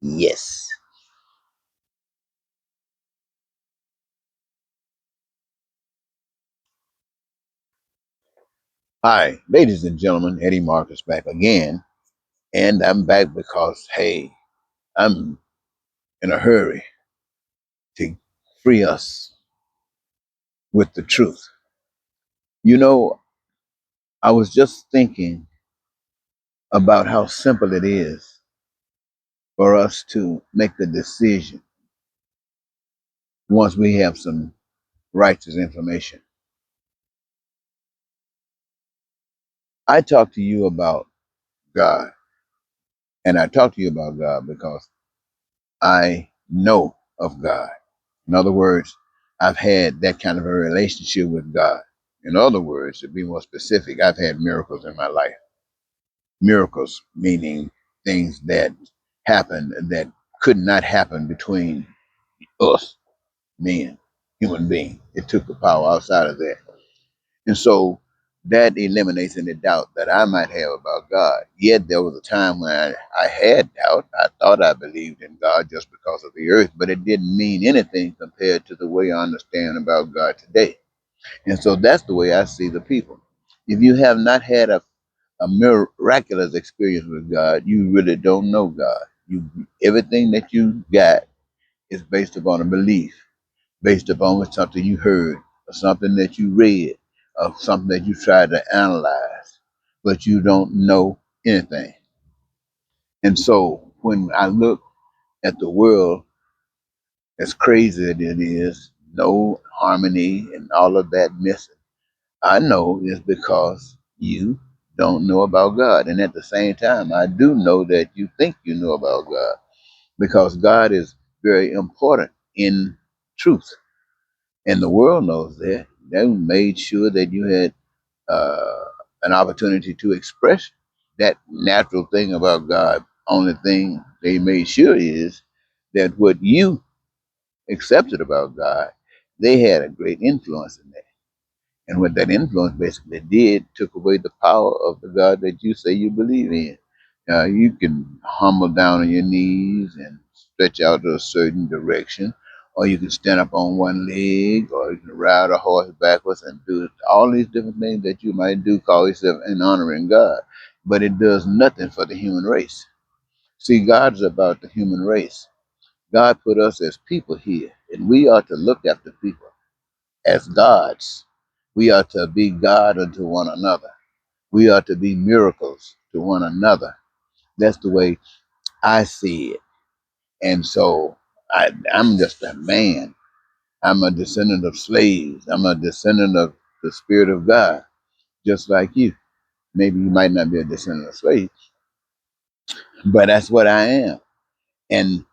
Yes. Hi, ladies and gentlemen, Eddie Marcus back again. And I'm back because, hey, I'm in a hurry to free us with the truth. You know, I was just thinking about how simple it is for us to make the decision once we have some righteous information. I talk to you about God, and I talk to you about God because I know of God. In other words, I've had that kind of a relationship with God. In other words, to be more specific, I've had miracles in my life. Miracles meaning things that happen that could not happen between us, men, human beings. It took the power outside of that. And so that eliminates any doubt that I might have about God. Yet there was a time when I had doubt. I thought I believed in God just because of the earth, but it didn't mean anything compared to the way I understand about God today. And so that's the way I see the people. If you have not had a miraculous experience with God, you really don't know God. You everything that you got is based upon a belief, based upon something you heard, or something that you read, or something that you tried to analyze, but you don't know anything. And so when I look at the world, as crazy as it is, no harmony and all of that missing, I know it's because you don't know about God. And at the same time, I do know that you think you know about God because God is very important in truth. And the world knows that. They made sure that you had uh, an opportunity to express that natural thing about God. Only thing they made sure is that what you accepted about God, they had a great influence in that. And what that influence basically did took away the power of the God that you say you believe in. You can humble down on your knees and stretch out to a certain direction, or you can stand up on one leg, or you can ride a horse backwards and do all these different things that you might do, call yourself in honoring God. But it does nothing for the human race. See, God is about the human race. God put us as people here, and we are to look after people as gods. We are to be God unto one another. We are to be miracles to one another. That's the way I see it. And so I'm just a man. I'm a descendant of slaves. I'm a descendant of the Spirit of God, just like you. Maybe you might not be a descendant of slaves, but that's what I am. And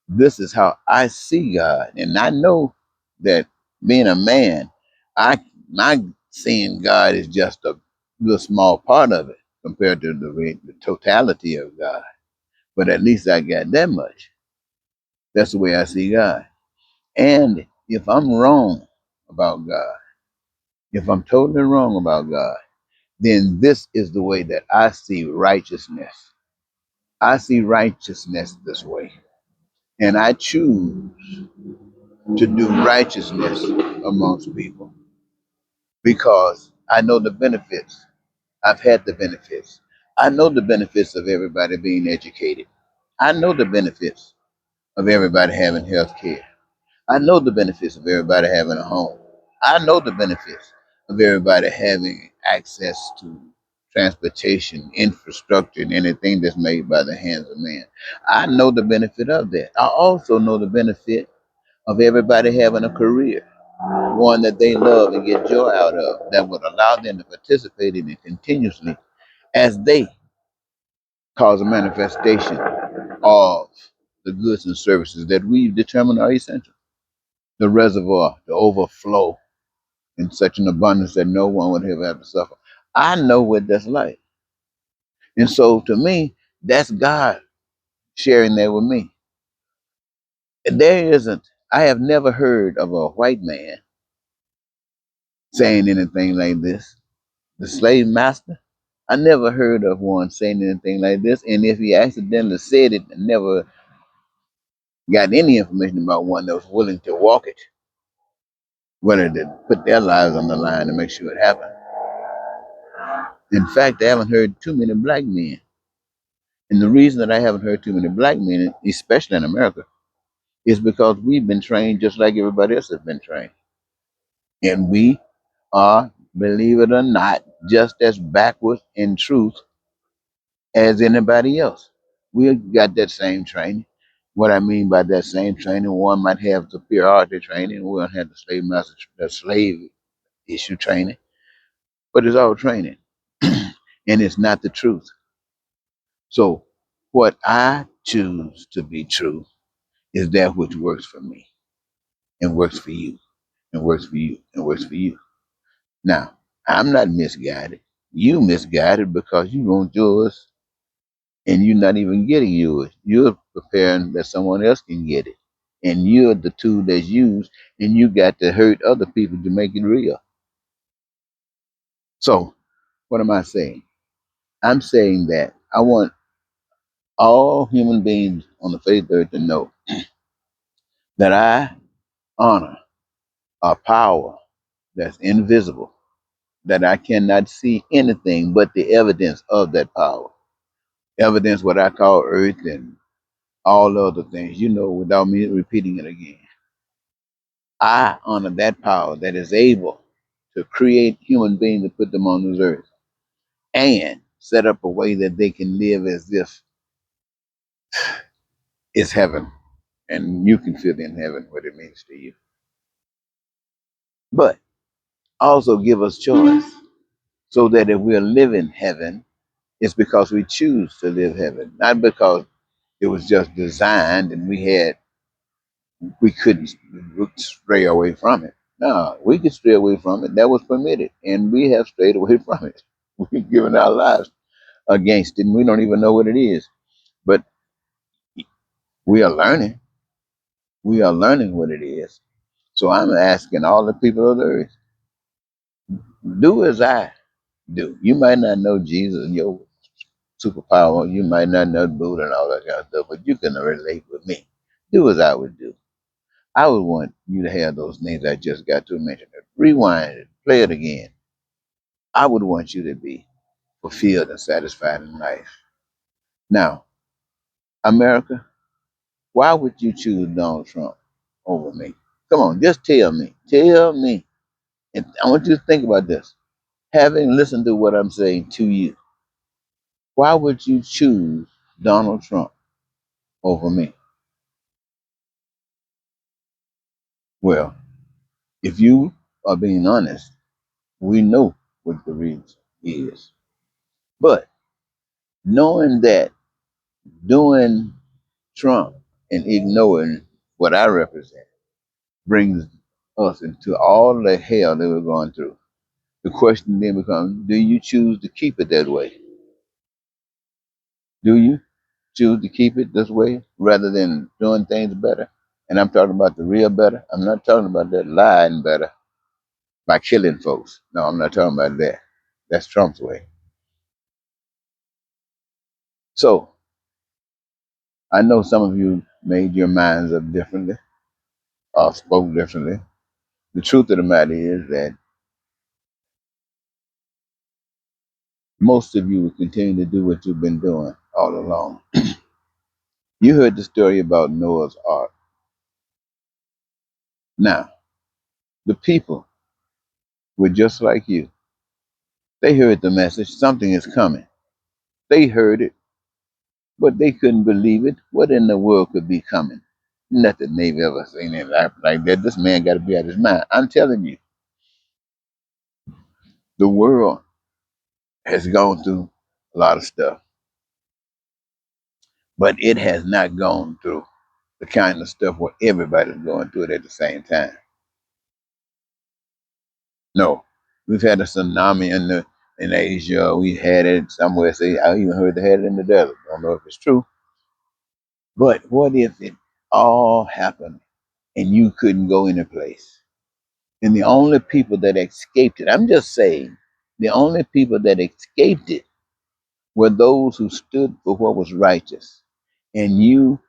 this is how I see God. And I know that being a man, I my seeing God is just a little small part of it compared to the totality of God. But at least I got that much. That's the way I see God. And if I'm wrong about God, if I'm totally wrong about God, then this is the way that I see righteousness. I see righteousness this way. And I choose to do righteousness amongst people because I know the benefits. I've had the benefits. I know the benefits of everybody being educated. I know the benefits of everybody having health care. I know the benefits of everybody having a home. I know the benefits of everybody having access to transportation, infrastructure, and anything that's made by the hands of man. I know the benefit of that. I also know the benefit of everybody having a career, one that they love and get joy out of, that would allow them to participate in it continuously as they cause a manifestation of the goods and services that we've determined are essential. The reservoir, the overflow in such an abundance that no one would ever have to suffer. I know what that's like. And so to me, that's God sharing that with me. There isn't, I have never heard of a white man saying anything like this. The slave master, I never heard of one saying anything like this. And if he accidentally said it, never got any information about one that was willing to walk it, willing to put their lives on the line to make sure it happened. In fact, I haven't heard too many black men. And the reason that I haven't heard too many black men, especially in America, is because we've been trained just like everybody else has been trained. And we are, believe it or not, just as backwards in truth as anybody else. We got that same training. What I mean by that same training, one might have superiority training, one have the slave master, the slave issue training, but it's all training, and it's not the truth. So, what I choose to be true is that which works for me, and works for you, and works for you, and works for you. Now, I'm not misguided. You misguided because you want yours and you're not even getting yours. You're preparing that someone else can get it. And you're the tool that's used, and you got to hurt other people to make it real. So, what am I saying? I'm saying that I want all human beings on the face of the earth to know that I honor a power that's invisible, that I cannot see anything but the evidence of that power. Evidence, what I call earth and all other things, without me repeating it again. I honor that power that is able to create human beings and put them on this earth and set up a way that they can live as if it's heaven and you can feel in heaven what it means to you. But also give us choice so that if we're living heaven, it's because we choose to live heaven, not because it was just designed and we couldn't stray away from it. No, we could stray away from it. That was permitted, and we have strayed away from it. We've given our lives against it, and we don't even know what it is. But we are learning. We are learning what it is. So I'm asking all the people of the earth, do as I do. You might not know Jesus and your superpower. You might not know Buddha and all that kind of stuff, but you can relate with me. Do as I would do. I would want you to have those names I just got to mention. Rewind it, play it again. I would want you to be fulfilled and satisfied in life. Now, America, why would you choose Donald Trump over me? Come on, just tell me. Tell me. And I want you to think about this. Having listened to what I'm saying to you, why would you choose Donald Trump over me? Well, if you are being honest, we know what the reason is. But knowing that doing Trump and ignoring what I represent brings us into all the hell that we're going through. The question then becomes, do you choose to keep it that way? Do you choose to keep it this way rather than doing things better? And I'm talking about the real better. I'm not talking about that lying better by killing folks. No, I'm not talking about that. That's Trump's way. So I know some of you made your minds up differently or spoke differently. The truth of the matter is that most of you will continue to do what you've been doing all along. You heard the story about Noah's Ark. Now, the people were just like you. They heard the message, something is coming. They heard it, but they couldn't believe it. What in the world could be coming? Nothing they've ever seen in life like that. This man got to be out of his mind. I'm telling you, the world has gone through a lot of stuff, but it has not gone through the kind of stuff where everybody's going through it at the same time. No, we've had a tsunami in Asia. We had it somewhere. Say I even heard they had it in the desert. Don't know if it's true, but what if it all happened and you couldn't go any place? And the only people that escaped it, I'm just saying, the only people that escaped it were those who stood for what was righteous. And you